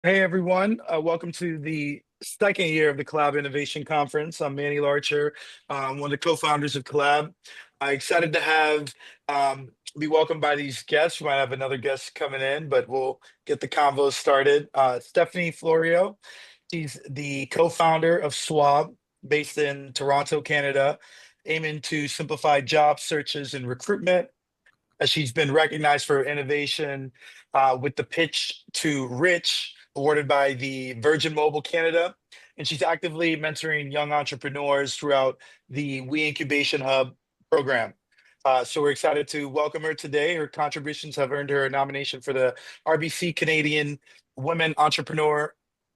Hey everyone, welcome to the second year of the Collab Innovation Conference. I'm Manny Larcher, one of the co-founders of Collab. I'm excited to have be welcomed by these guests. We might have another guest coming in, but we'll get the convo started. Stephanie Florio, she's the co-founder of Swob, based in Toronto, Canada, aiming to simplify job searches and recruitment. She's been recognized for innovation with the Pitch to Rich, awarded by the Virgin Mobile Canada. And she's actively mentoring young entrepreneurs throughout the We Incubation Hub program. So we're excited to welcome her today. Her contributions have earned her a nomination for the RBC Canadian Women Entrepreneur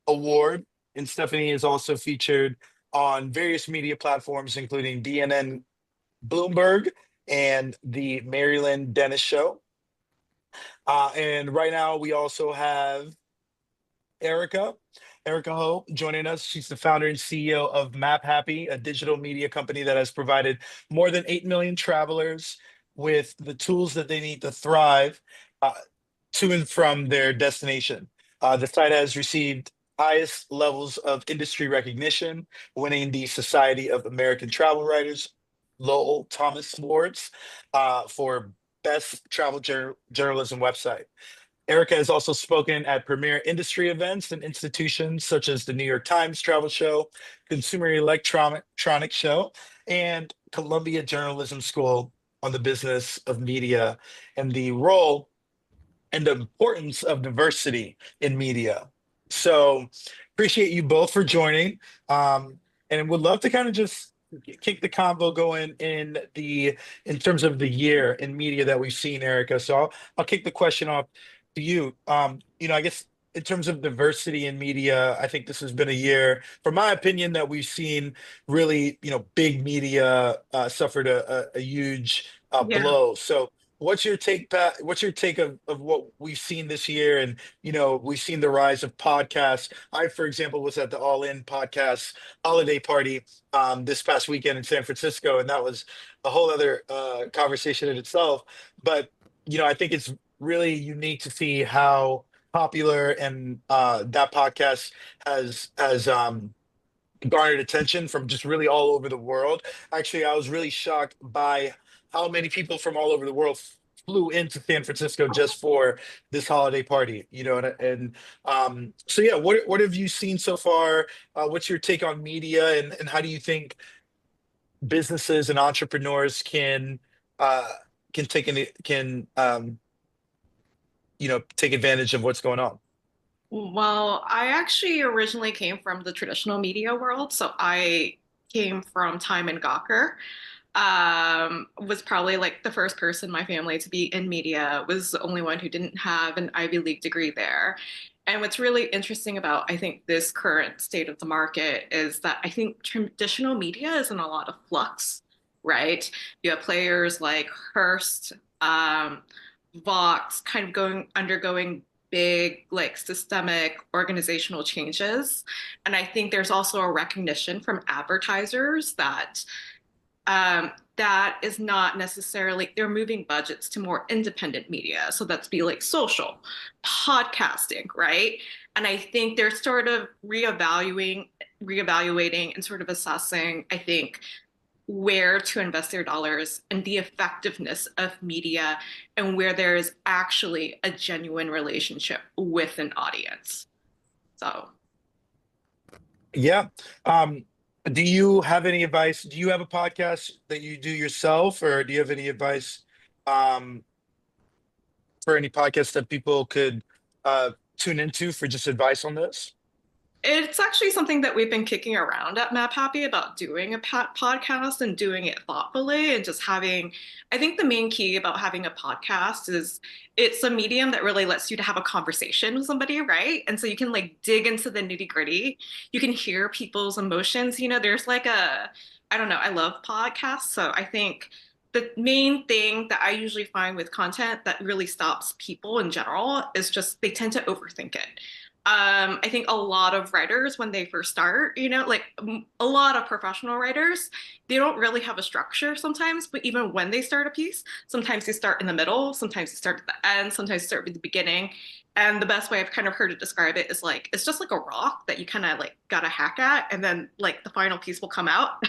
Award. And Stephanie is also featured on various media platforms, including DNN Bloomberg and the Maryland Dennis Show. And right now we also have Erica, Erica Ho joining us. She's the founder and CEO of Map Happy, a digital media company that has provided more than 8 million travelers with the tools that they need to thrive uh, to and from their destination. The site has received highest levels of industry recognition, winning the Society of American Travel Writers Lowell Thomas Awards for Best Travel Journalism Website. Erica has also spoken at premier industry events and institutions such as the New York Times Travel Show, Consumer Electronics Show, and Columbia Journalism School on the business of media and the role and the importance of diversity in media. So appreciate you both for joining. And would love to kind of just kick the convo going in terms of the year in media that we've seen, Erica. So I'll kick the question off to you. I guess in terms of diversity in media, I think this has been a year, from my opinion, that we've seen really, big media suffered a huge Yeah. blow. So what's your take, Pat? What's your take of what we've seen this year? And, we've seen the rise of podcasts. I, for example, was at the All In podcast holiday party this past weekend in San Francisco, and that was a whole other conversation in itself. But, I think it's really unique to see how popular and that podcast has garnered attention from just really all over the world. Actually, I was really shocked by how many people from all over the world flew into San Francisco just for this holiday party. So yeah, what have you seen so far? What's your take on media, and how do you think businesses and entrepreneurs uh, can take any can take advantage of what's going on? Well, I actually originally came from the traditional media world. So I came from Time and Gawker. Was probably like the first person in my family to be in media, was the only one who didn't have an Ivy League degree there. And what's really interesting about, I think, this current state of the market is that I think traditional media is in a lot of flux, right? You have players like Hearst, Vox kind of undergoing big, like systemic organizational changes. And I think there's also a recognition from advertisers that that is not necessarily, they're moving budgets to more independent media. So that's be like social, podcasting, right? And I think they're sort of reevaluating and sort of assessing, I think, where to invest their dollars and the effectiveness of media and where there is actually a genuine relationship with an audience. So Yeah. Um, do you have any advice? Do you have a podcast that you do yourself, or do you have any advice um, for any podcasts that people could tune into for just advice on this? it's actually something that we've been kicking around at Map Happy about doing a podcast and doing it thoughtfully and just having, I think the main key about having a podcast is it's a medium that really lets you to have a conversation with somebody, right? And so you can like dig into the nitty gritty. You can hear people's emotions. There's like I don't know, I love podcasts. So I think the main thing that I usually find with content that really stops people in general is just they tend to overthink it. I think a lot of writers, when they first start, like a lot of professional writers, they don't really have a structure sometimes, but even when they start a piece, sometimes they start in the middle, sometimes they start at the end, sometimes they start at the beginning. And the best way I've kind of heard it describe it is like it's just like a rock that you kind of like gotta hack at, and then like the final piece will come out.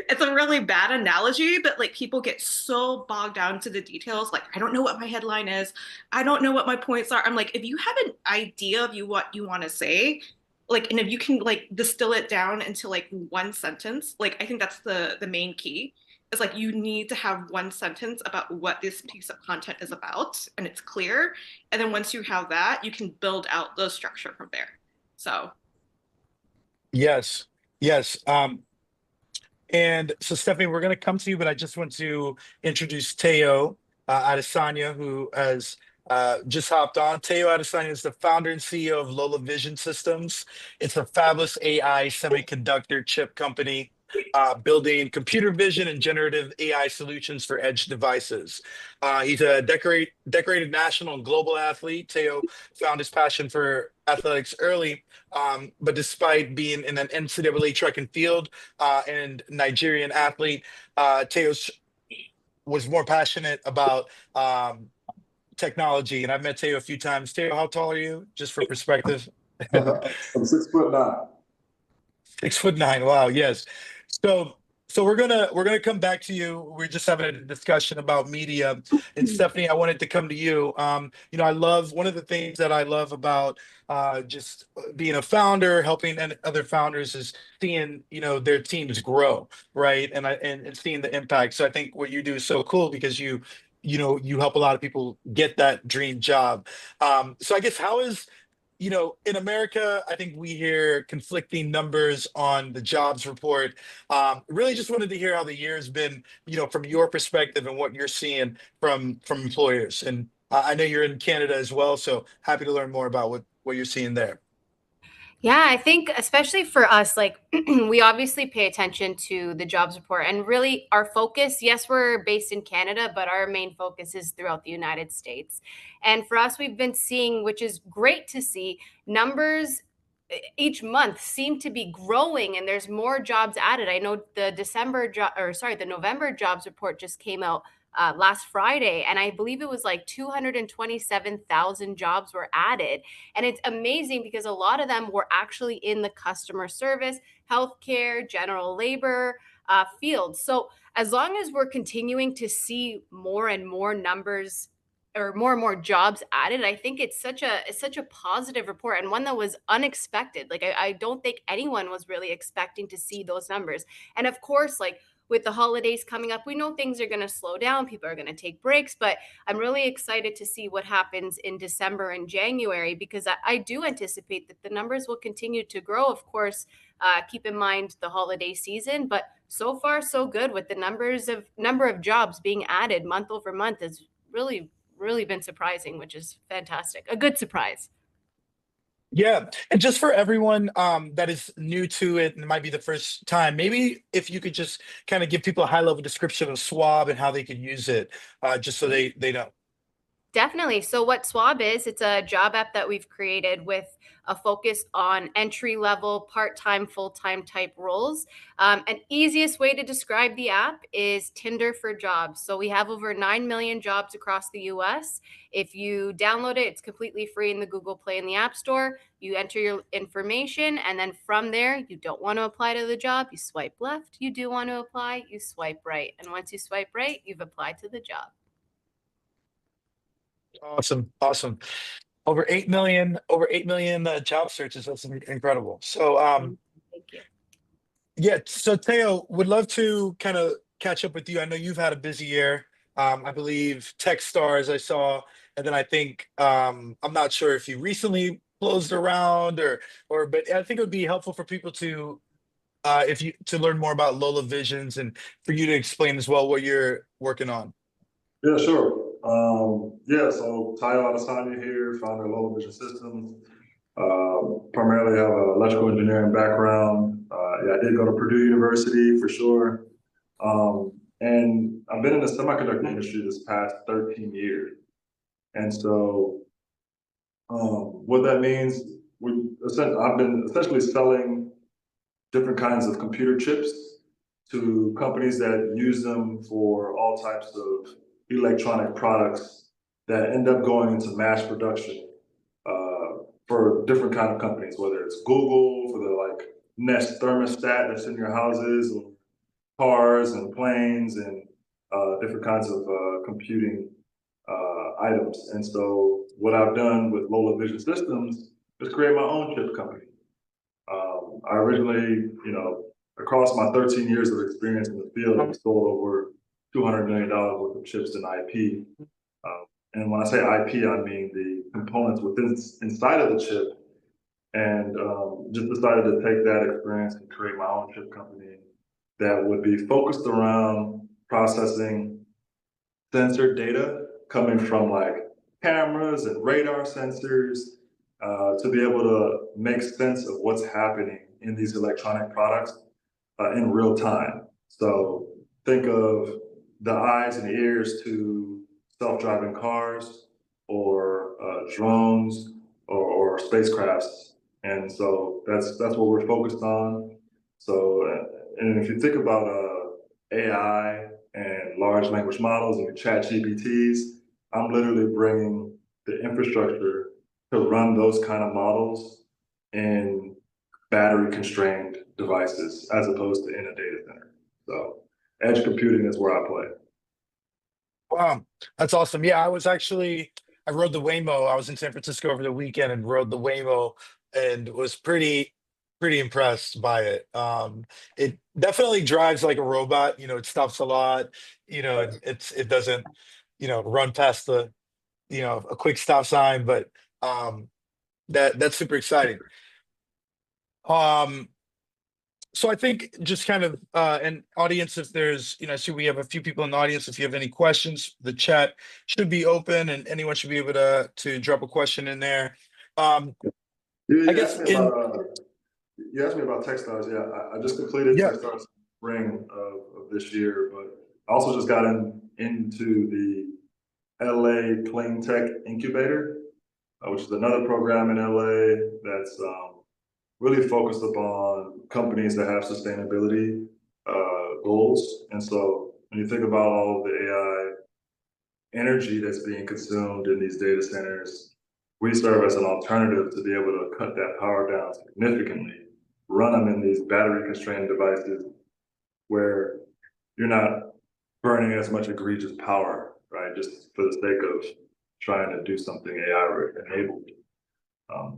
It's a really bad analogy, but like people get so bogged down to the details. Like, I don't know what my headline is. I don't know what my points are. I'm like, if you have an idea of what you want to say, like, and if you can like distill it down into like one sentence, like I think that's the main key. It's like you need to have one sentence about what this piece of content is about, and it's clear. And then once you have that, you can build out the structure from there. So Yes, yes. And so, Stephanie, we're going to come to you, but I just want to introduce Tayo Adesanya, who has just hopped on. Tayo Adesanya is the founder and CEO of Lola Vision Systems. It's a fabless AI semiconductor chip company building computer vision and generative AI solutions for edge devices. He's a decorated national and global athlete. Tayo found his passion for athletics early, but despite being in an NCAA track and field, and Nigerian athlete. Teo was more passionate about technology, and I've met Teo a few times. Teo, how tall are you? Just for perspective. I'm 6'9". 6'9". Wow, yes. So we're gonna come back to you. We're just having a discussion about media. And Stephanie, I wanted to come to you. I love one of the things that I love about just being a founder, helping other founders is seeing, their teams grow, right? And seeing the impact. So I think what you do is so cool because you help a lot of people get that dream job. So I guess how is in America, I think we hear conflicting numbers on the jobs report. Really just wanted to hear how the year has been, from your perspective and what you're seeing from employers. And I know you're in Canada as well, so happy to learn more about what you're seeing there. Yeah, I think especially for us, like we obviously pay attention to the jobs report and really our focus, yes, we're based in Canada, but our main focus is throughout the United States. And for us, we've been seeing, which is great to see, numbers each month seem to be growing and there's more jobs added. I know the November jobs report just came out last Friday, and I believe it was like 227,000 jobs were added. And it's amazing because a lot of them were actually in the customer service, healthcare, general labor fields. So as long as we're continuing to see more and more numbers or more jobs added, I think it's such a positive report and one that was unexpected. Like I don't think anyone was really expecting to see those numbers. And of course, like with the holidays coming up, we know things are going to slow down. People are going to take breaks, but I'm really excited to see what happens in December and January because I do anticipate that the numbers will continue to grow. Of course, keep in mind the holiday season, but so far so good with the number of jobs being added month over month is really been surprising, which is fantastic. A good surprise. Yeah. And just for everyone that is new to it and it might be the first time, maybe if you could just kind of give people a high level description of Swab and how they could use it, just so they know. Definitely. So what Swob is, it's a job app that we've created with a focus on entry level, part-time, full-time type roles. An easiest way to describe the app is Tinder for jobs. So we have over 9 million jobs across the US. If you download it, it's completely free in the Google Play and the App Store. You enter your information, and then from there, you don't want to apply to the job, you swipe left. You do want to apply, you swipe right. And once you swipe right, you've applied to the job. Awesome. Awesome. Over 8 million job searches. That's incredible. So Thank you. yeah, so Teo, would love to kind of catch up with you. I know you've had a busy year. I believe Techstars I saw, and then I think I'm not sure if you recently closed around but I think it would be helpful for people to if you to learn more about Lola Visions and for you to explain as well what you're working on. Yeah, sure. So Tayo Adesanya here, founder of Lola Vision Systems. Primarily have an electrical engineering background. I did go to Purdue University for sure. And I've been in the semiconductor industry this past 13 years. And so what that means, I've been essentially selling different kinds of computer chips to companies that use them for all types of electronic products that end up going into mass production for different kind of companies, whether it's Google for the like Nest thermostat that's in your houses, or cars and planes and different kinds of computing items. And so what I've done with Lola Vision Systems is create my own chip company. I originally, across my 13 years of experience in the field, I've sold over $200 million worth of chips in IP. And when I say IP, I mean the components inside of the chip. And just decided to take that experience and create my own chip company that would be focused around processing sensor data coming from like cameras and radar sensors to be able to make sense of what's happening in these electronic products in real time. So think of the eyes and ears to self-driving cars or drones or spacecrafts. And so that's what we're focused on. So, and if you think about AI and large language models and chat GPTs, I'm literally bringing the infrastructure to run those kind of models in battery constrained devices as opposed to in a data center. So edge computing is where I play. Wow, that's awesome. Yeah, I rode the Waymo. I was in San Francisco over the weekend and rode the Waymo and was pretty impressed by it. It definitely drives like a robot. It stops a lot. It doesn't, run past a quick stop sign, but um, that's super exciting. Um, So I think just kind of an audience, if there's, I see we have a few people in the audience. If you have any questions, the chat should be open and anyone should be able to drop a question in there. You, I you guess asked me in about you asked me about Techstars. Yeah, I just completed yeah, Techstars spring of this year, but I also just got into the LA Clean Tech Incubator, which is another program in LA that's really focused upon companies that have sustainability goals. And so when you think about all of the AI energy that's being consumed in these data centers, we serve as an alternative to be able to cut that power down significantly, run them in these battery constrained devices where you're not burning as much egregious power, right? Just for the sake of trying to do something AI enabled.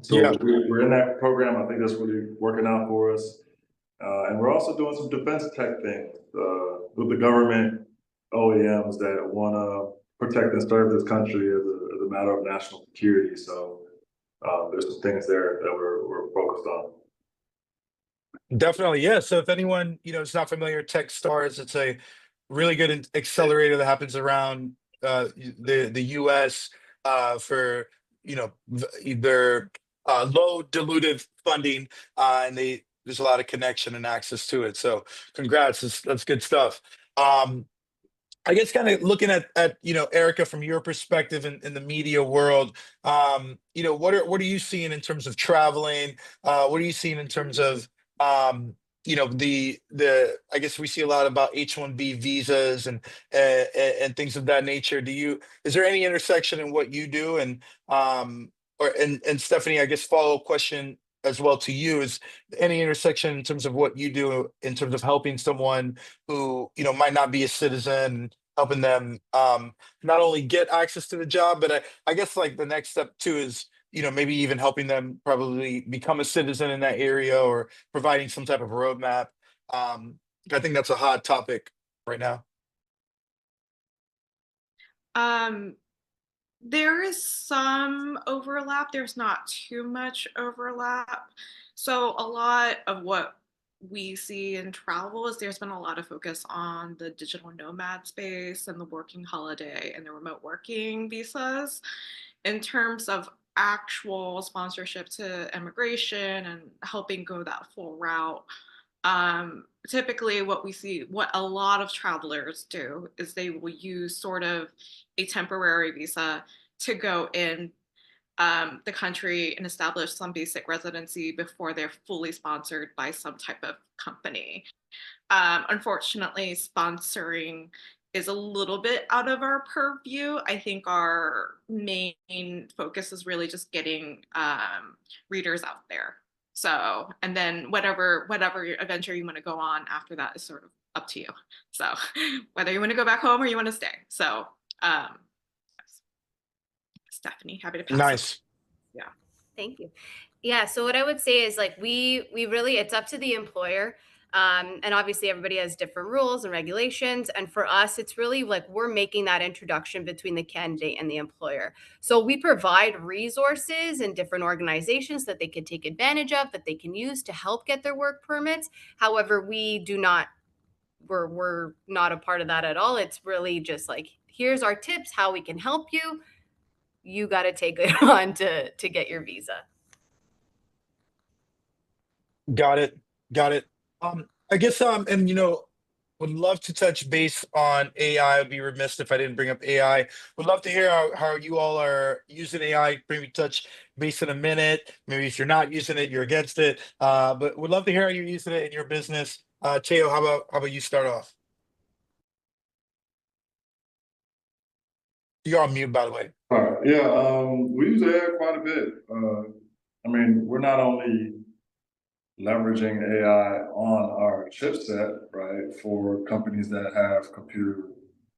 So yeah, we're in that program. I think that's really working out for us. And we're also doing some defense tech things with the government OEMs that want to protect and serve this country as a matter of national security. So there's some things there that we're focused on. definitely. Yeah. So if anyone, is not familiar, TechStars, it's a really good accelerator that happens around the US for, either low dilutive funding and there's a lot of connection and access to it. So congrats, that's good stuff. Um, I guess kind of looking at Erica from your perspective in the media world, what are you seeing in terms of traveling? What are you seeing in terms of the I guess we see a lot about H-1B visas and things of that nature. Is there any intersection in what you do and Stephanie, I guess follow-up question as well to you is any intersection in terms of what you do in terms of helping someone who might not be a citizen, helping them not only get access to the job, but I guess like the next step too is maybe even helping them probably become a citizen in that area or providing some type of roadmap. I think that's a hot topic right now. Um, there is some overlap. There's not too much overlap. So a lot of what we see in travel is there's been a lot of focus on the digital nomad space and the working holiday and the remote working visas in terms of actual sponsorship to immigration and helping go that full route. Typically what we see, what a lot of travelers do is they will use sort of a temporary visa to go in the country and establish some basic residency before they're fully sponsored by some type of company. Unfortunately, sponsoring is a little bit out of our purview. I think our main focus is really just getting readers out there. So, and then whatever adventure you want to go on after that is sort of up to you. So, whether you want to go back home or you want to stay. So, Stephanie, happy to pass it. Nice. Yeah. Thank you. Yeah. So what I would say is like we really, it's up to the employer. And obviously everybody has different rules and regulations. And for us, it's really like we're making that introduction between the candidate and the employer. So we provide resources and different organizations that they can take advantage of, that they can use to help get their work permits. However, we're not a part of that at all. It's really just like, here's our tips, how we can help you. You got to take it on to get your visa. Got it. Got it. I guess and would love to touch base on AI. I'd be remiss if I didn't bring up AI. Would love to hear how you all are using AI. Maybe touch base in a minute. Maybe if you're not using it, you're against it. But would love to hear how you're using it in your business. Tayo, how about you start off? You're on mute, by the way. All right, yeah, we use AI quite a bit. I mean, we're not only leveraging AI on our chipset, right, for companies that have computer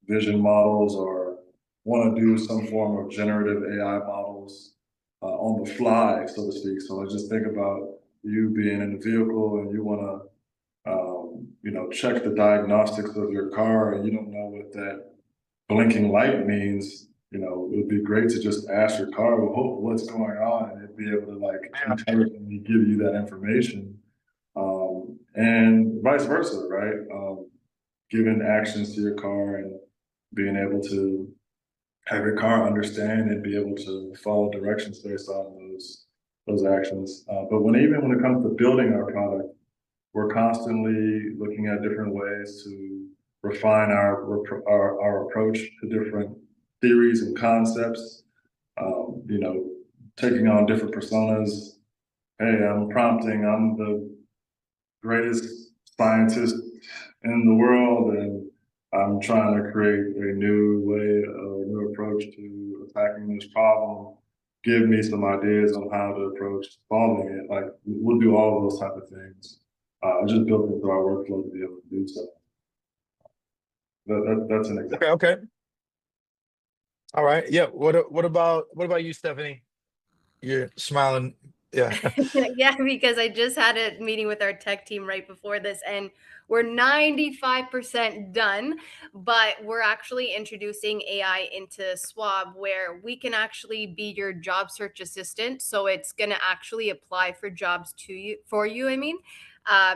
vision models or want to do some form of generative AI models on the fly, so to speak. So I just think about you being in the vehicle and you want to, check the diagnostics of your car and you don't know what that blinking light means. It would be great to just ask your car, well, what's going on, and it'd be able to like Yeah. intelligently give you that information. And vice versa, right? Giving actions to your car and being able to have your car understand and be able to follow directions based on those actions. But even when it comes to building our product, we're constantly looking at different ways to refine our approach to different theories and concepts. Taking on different personas. Hey, I'm prompting. I'm the greatest scientist in the world, and I'm trying to create a new way or a new approach to attacking this problem. Give me some ideas on how to approach solving it. Like we'll do all of those type of things. I just built into our workflow to be able to do so. That's an example. Okay. All right. Yeah. What about you, Stephanie? You're smiling. Yeah. Yeah, because I just had a meeting with our tech team right before this, and we're 95% done, but we're actually introducing AI into Swob where we can actually be your job search assistant. So it's going to actually apply for jobs for you, I mean.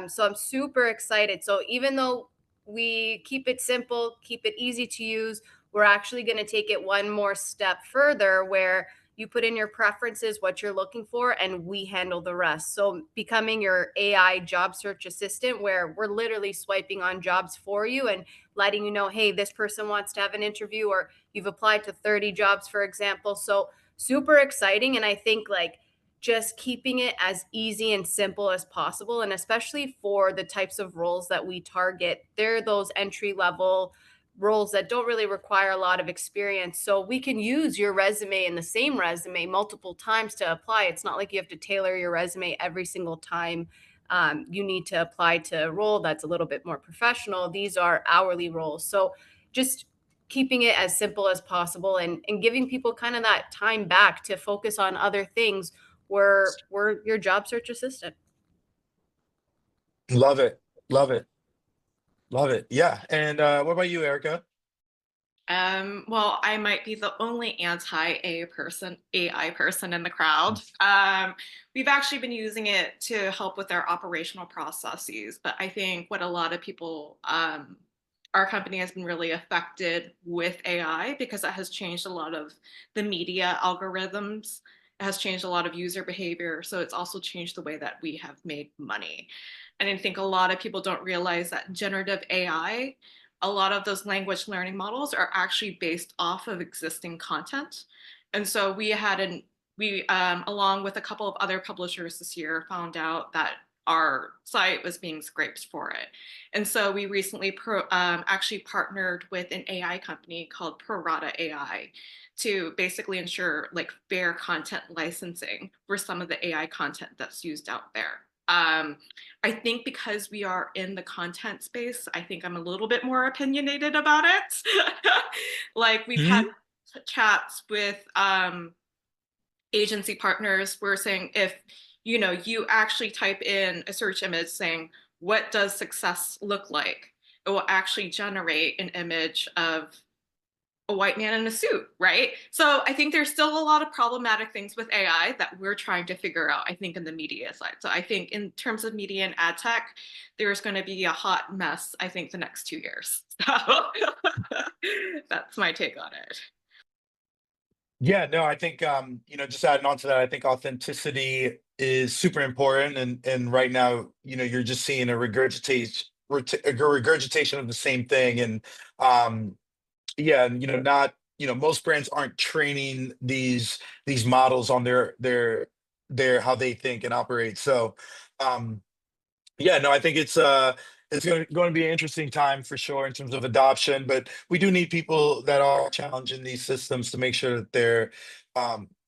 So I'm super excited. So even though we keep it simple, keep it easy to use, we're actually going to take it one more step further where you put in your preferences, what you're looking for, and we handle the rest. So becoming your AI job search assistant, where we're literally swiping on jobs for you and letting you know, hey, this person wants to have an interview, or you've applied to 30 jobs, for example. So super exciting. And I think like just keeping it as easy and simple as possible. And especially for the types of roles that we target, they're those entry level roles that don't really require a lot of experience. So we can use your resume and the same resume multiple times to apply. It's not like you have to tailor your resume every single time you need to apply to a role that's a little bit more professional. These are hourly roles. So just keeping it as simple as possible and giving people kind of that time back to focus on other things. We're your job search assistant. Love it. Love it. Love it. Yeah. And what about you, Erica? Well, I might be the only AI person in the crowd. We've actually been using it to help with our operational processes, but I think what a lot of people, our company has been really affected with AI because it has changed a lot of the media algorithms. It has changed a lot of user behavior. So it's also changed the way that we have made money. And I think a lot of people don't realize that generative AI, a lot of those language learning models are actually based off of existing content. And so we along with a couple of other publishers this year, found out that our site was being scraped for it. And so we recently actually partnered with an AI company called Prorata AI to basically ensure like fair content licensing for some of the AI content that's used out there. I think because we are in the content space, I think I'm a little bit more opinionated about it. Like we've had chats with agency partners. We're saying if you actually type in a search image saying what does success look like, it will actually generate an image of a white man in a suit, right? So I think there's still a lot of problematic things with AI that we're trying to figure out, I think, in the media side. So I think in terms of media and ad tech, there's going to be a hot mess, I think, the next 2 years. So that's my take on it. Yeah, no, I think just adding on to that, I think authenticity is super important, and right now, you're just seeing a regurgitation of the same thing, and yeah, and not most brands aren't training these models on their how they think and operate. So, um, yeah, no, I think it's going to be an interesting time for sure in terms of adoption, but we do need people that are challenging these systems to make sure that they're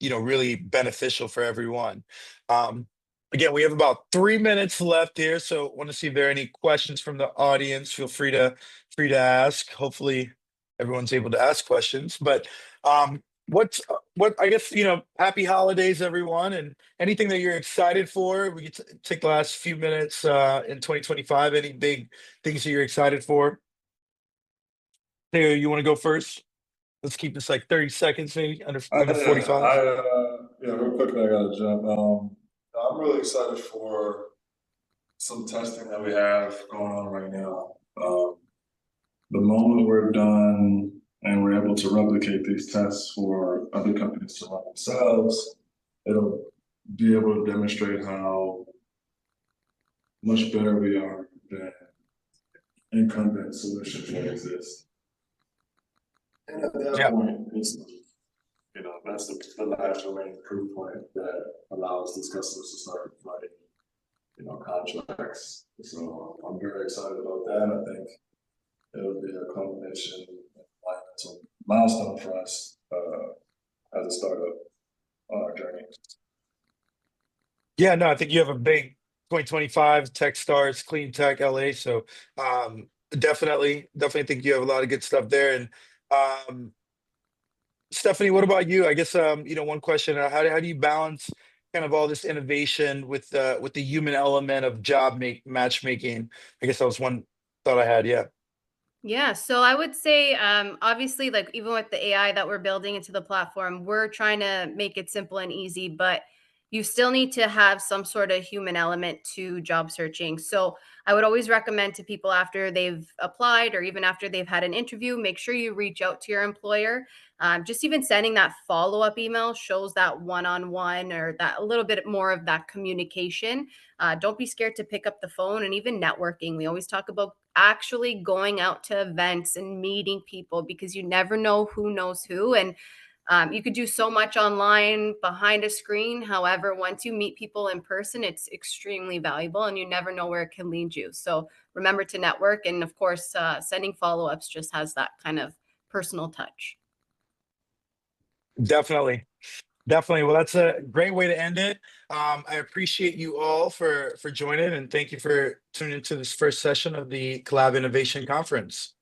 really beneficial for everyone. Um, Again, we have about 3 minutes left here, so want to see if there are any questions from the audience. Feel free to ask. Hopefully, everyone's able to ask questions. But what I guess happy holidays, everyone, and anything that you're excited for. We could take the last few minutes in 2025. Any big things that you're excited for? Tayo, you want to go first? Let's keep this like 30 seconds, maybe under 45. Yeah, real quickly, I gotta jump. I'm really excited for some testing that we have going on right now. The moment we're done and we're able to replicate these tests for other companies to run themselves, it'll be able to demonstrate how much better we are than incumbent solutions that exist. And at that Yeah. point, that's the last remaining proof point that allows these customers to start writing, contracts. So I'm very excited about that. I think it'll be a culmination and milestone for us as a startup on our journey. Yeah, no, I think you have a big 2025 tech stars, clean tech LA. So definitely think you have a lot of good stuff there. And Stephanie, what about you? I guess one question: how do you balance kind of all this innovation with the human element of matchmaking? I guess that was one thought I had. Yeah. Yeah, so I would say, obviously, like even with the AI that we're building into the platform, we're trying to make it simple and easy, but you still need to have some sort of human element to job searching. So I would always recommend to people after they've applied or even after they've had an interview, make sure you reach out to your employer. Just even sending that follow-up email shows that one-on-one or that a little bit more of that communication. Don't be scared to pick up the phone and even networking. We always talk about actually going out to events and meeting people because you never know who knows who. And you could do so much online behind a screen. However, once you meet people in person, it's extremely valuable and you never know where it can lead you. So remember to network. And of course, sending follow ups just has that kind of personal touch. Definitely. Definitely. Well, that's a great way to end it. I appreciate you all for joining, and thank you for tuning into this first session of the Collab Innovation Conference.